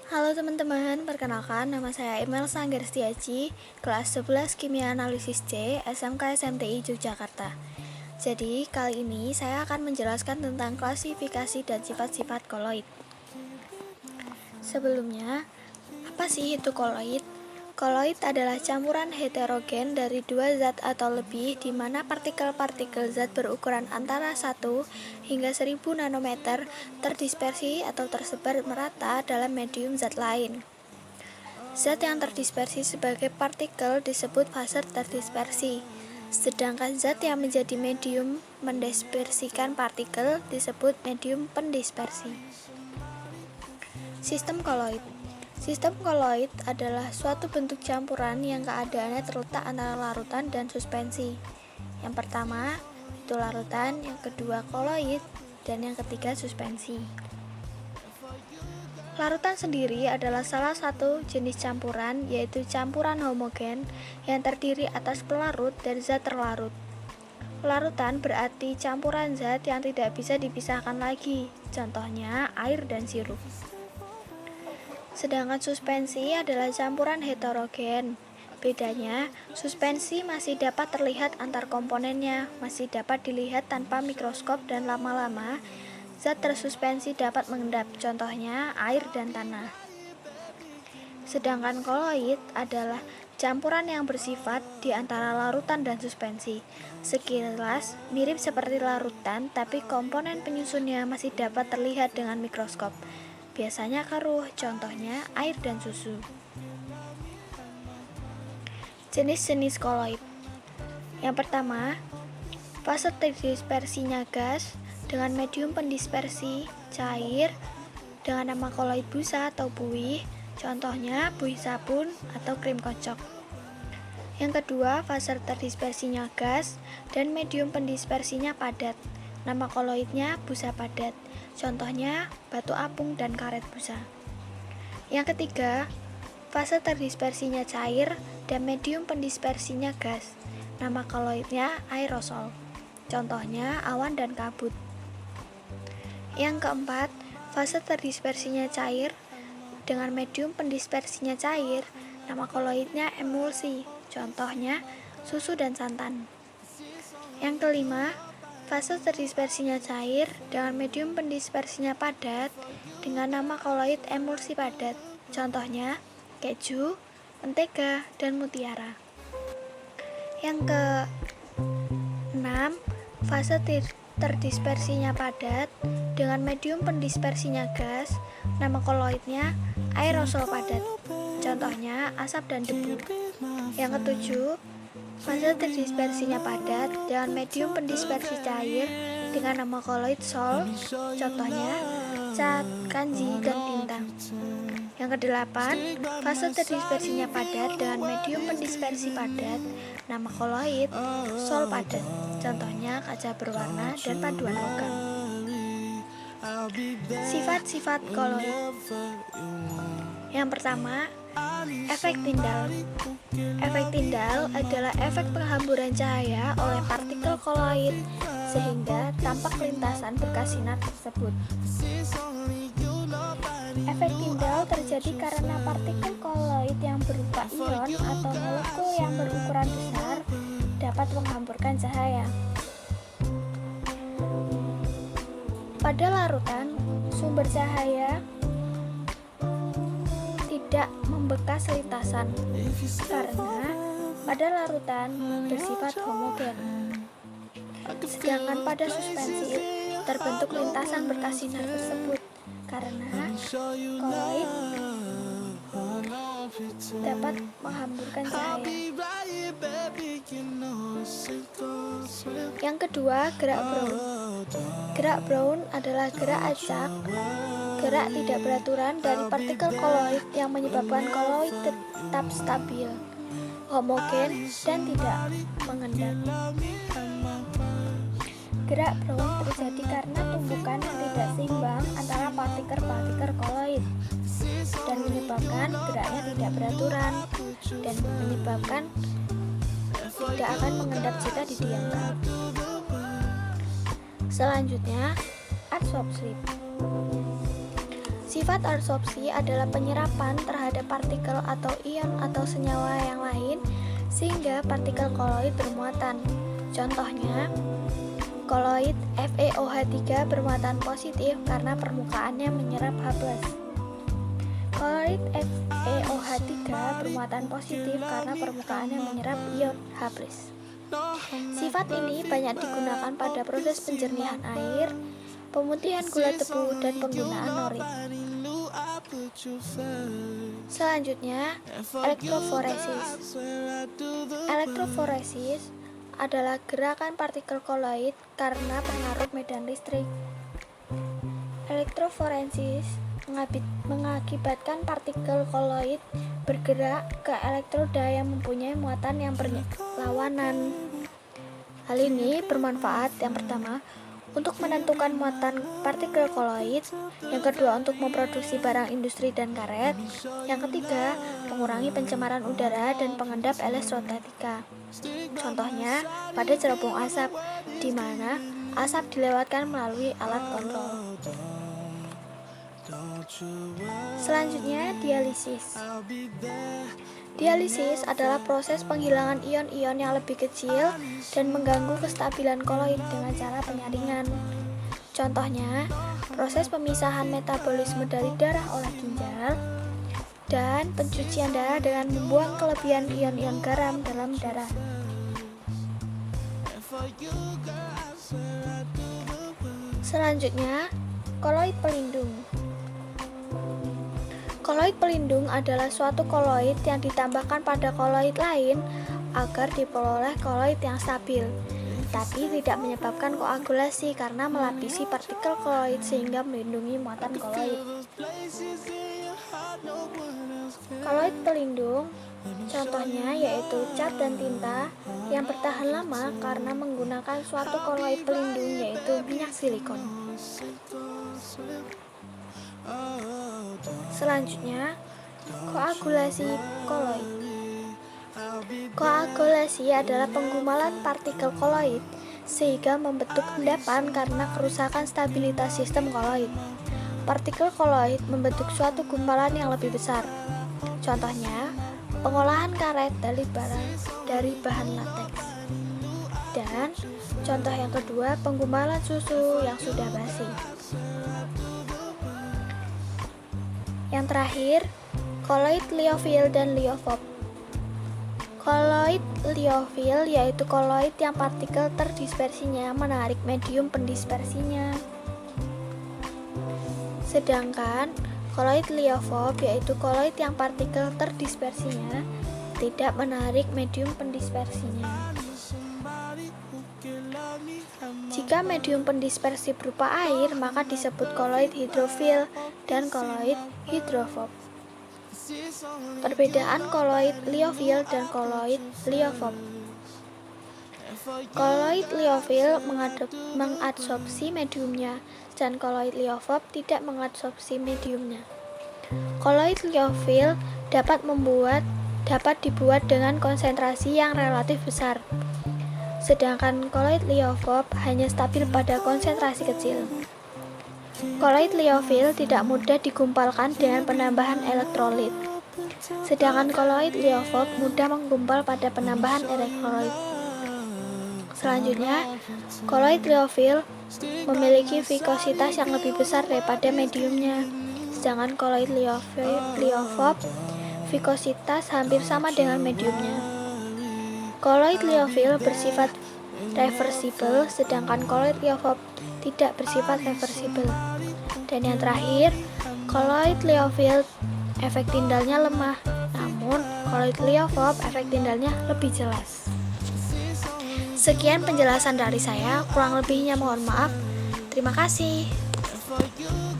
Halo teman-teman, perkenalkan nama saya Emel Sanggar Setiaji, kelas 11 Kimia Analisis C, SMK SMTI Yogyakarta. Jadi, kali ini saya akan menjelaskan tentang klasifikasi dan sifat-sifat koloid. Sebelumnya, apa sih itu koloid? Koloid adalah campuran heterogen dari dua zat atau lebih di mana partikel-partikel zat berukuran antara 1 hingga 1000 nanometer terdispersi atau tersebar merata dalam medium zat lain. Zat yang terdispersi sebagai partikel disebut fase terdispersi, sedangkan zat yang menjadi medium mendispersikan partikel disebut medium pendispersi. Sistem koloid. Sistem koloid adalah suatu bentuk campuran yang keadaannya terletak antara larutan dan suspensi. Yang pertama itu larutan, yang kedua koloid, dan yang ketiga suspensi. Larutan sendiri adalah salah satu jenis campuran, yaitu campuran homogen yang terdiri atas pelarut dan zat terlarut. Larutan berarti campuran zat yang tidak bisa dipisahkan lagi, contohnya air dan sirup. Sedangkan suspensi adalah campuran heterogen. Bedanya, suspensi masih dapat terlihat antar komponennya, masih dapat dilihat tanpa mikroskop dan lama-lama zat tersuspensi dapat mengendap, contohnya air dan tanah. Sedangkan koloid adalah campuran yang bersifat di antara larutan dan suspensi. Sekilas mirip seperti larutan, tapi komponen penyusunnya masih dapat terlihat dengan mikroskop. Biasanya keruh, contohnya air dan susu. Jenis-jenis koloid. Yang pertama, fase terdispersinya gas dengan medium pendispersi cair dengan nama koloid busa atau buih, contohnya buih sabun atau krim kocok. Yang kedua, fase terdispersinya gas dan medium pendispersinya padat, nama koloidnya busa padat, contohnya batu apung dan karet busa. Yang ketiga, fase terdispersinya cair dan medium pendispersinya gas, nama koloidnya aerosol, contohnya awan dan kabut. Yang keempat, fase terdispersinya cair dengan medium pendispersinya cair, nama koloidnya emulsi, contohnya susu dan santan. Yang kelima, fase terdispersinya cair dengan medium pendispersinya padat dengan nama koloid emulsi padat, contohnya keju, mentega, dan mutiara. Yang keenam, fase terdispersinya padat dengan medium pendispersinya gas, nama koloidnya aerosol padat, contohnya asap dan debu. Yang ketujuh, fase terdispersinya padat dengan medium pendispersi cair dengan nama koloid sol, contohnya cat, kanji, dan tinta. Yang kedelapan, fase terdispersinya padat dengan medium pendispersi padat, nama koloid sol padat, contohnya kaca berwarna dan paduan logam. Sifat-sifat koloid. Yang pertama, efek Tyndall. Efek Tyndall adalah efek penghamburan cahaya oleh partikel koloid sehingga tampak lintasan bekas sinar tersebut. Efek Tyndall terjadi karena partikel koloid yang berupa ion atau molekul yang berukuran besar dapat menghamburkan cahaya. Pada larutan, sumber cahaya tidak membekas lintasan karena pada larutan bersifat homogen. Sedangkan pada suspensi terbentuk lintasan bekas sinar tersebut karena koloid dapat menghamburkan cahaya. Yang kedua, gerak Brown. Gerak Brown adalah gerak acak, gerak tidak beraturan dari partikel koloid yang menyebabkan koloid tetap stabil, homogen, dan tidak mengendap. Gerak Brown terjadi karena tumbukan yang tidak seimbang antara partikel-partikel koloid dan menyebabkan geraknya tidak beraturan dan menyebabkan tidak akan mengendap jika didiamkan. Selanjutnya, adsorpsi. Sifat adsorpsi adalah penyerapan terhadap partikel atau ion atau senyawa yang lain sehingga partikel koloid bermuatan. Contohnya, koloid FeOH3 bermuatan positif karena permukaannya menyerap H+. Koloid FeOH3 bermuatan positif karena permukaannya menyerap ion H+. Sifat ini banyak digunakan pada proses penjernihan air, pemutihan gula tebu, dan penggunaan norit. Selanjutnya, elektroforesis. Elektroforesis adalah gerakan partikel koloid karena pengaruh medan listrik. Elektroforesis mengakibatkan partikel koloid bergerak ke elektroda yang mempunyai muatan yang berlawanan. Hal ini bermanfaat, yang pertama, untuk menentukan muatan partikel koloid, yang kedua untuk memproduksi barang industri dan karet, yang ketiga mengurangi pencemaran udara dan pengendap elektrostatika. Contohnya pada cerobong asap, di mana asap dilewatkan melalui alat kontrol. Selanjutnya, dialisis. Dialisis adalah proses penghilangan ion-ion yang lebih kecil dan mengganggu kestabilan koloid dengan cara penyaringan. Contohnya, proses pemisahan metabolisme dari darah oleh ginjal dan pencucian darah dengan membuang kelebihan ion-ion garam dalam darah. Selanjutnya, koloid pelindung. Koloid pelindung adalah suatu koloid yang ditambahkan pada koloid lain agar diperoleh koloid yang stabil, tapi tidak menyebabkan koagulasi karena melapisi partikel koloid sehingga melindungi muatan koloid. Koloid pelindung contohnya yaitu cat dan tinta yang bertahan lama karena menggunakan suatu koloid pelindung yaitu minyak silikon. Selanjutnya, koagulasi koloid. Koagulasi adalah penggumpalan partikel koloid sehingga membentuk endapan karena kerusakan stabilitas sistem koloid. Partikel koloid membentuk suatu gumpalan yang lebih besar. Contohnya, pengolahan karet dari bahan lateks. Dan contoh yang kedua, penggumpalan susu yang sudah basi. Yang terakhir, koloid liofil dan liofob. Koloid liofil yaitu koloid yang partikel terdispersinya menarik medium pendispersinya. Sedangkan koloid liofob yaitu koloid yang partikel terdispersinya tidak menarik medium pendispersinya. Jika medium pendispersi berupa air, maka disebut koloid hidrofil dan koloid hidrofob. Perbedaan koloid liofil dan koloid liofob. Koloid liofil mengadsorpsi mediumnya, dan koloid liofob tidak mengadsorpsi mediumnya. Koloid liofil dapat dibuat dengan konsentrasi yang relatif besar. Sedangkan koloid liofob hanya stabil pada konsentrasi kecil. Koloid liofil tidak mudah digumpalkan dengan penambahan elektrolit. Sedangkan koloid liofob mudah menggumpal pada penambahan elektrolit. Selanjutnya, koloid liofil memiliki vikositas yang lebih besar daripada mediumnya. Sedangkan koloid liofob vikositas hampir sama dengan mediumnya. Koloid liofil bersifat reversibel, sedangkan koloid liofob tidak bersifat reversibel. Dan yang terakhir, koloid liofil efek tindalnya lemah, namun koloid liofob efek tindalnya lebih jelas. Sekian penjelasan dari saya, kurang lebihnya mohon maaf. Terima kasih.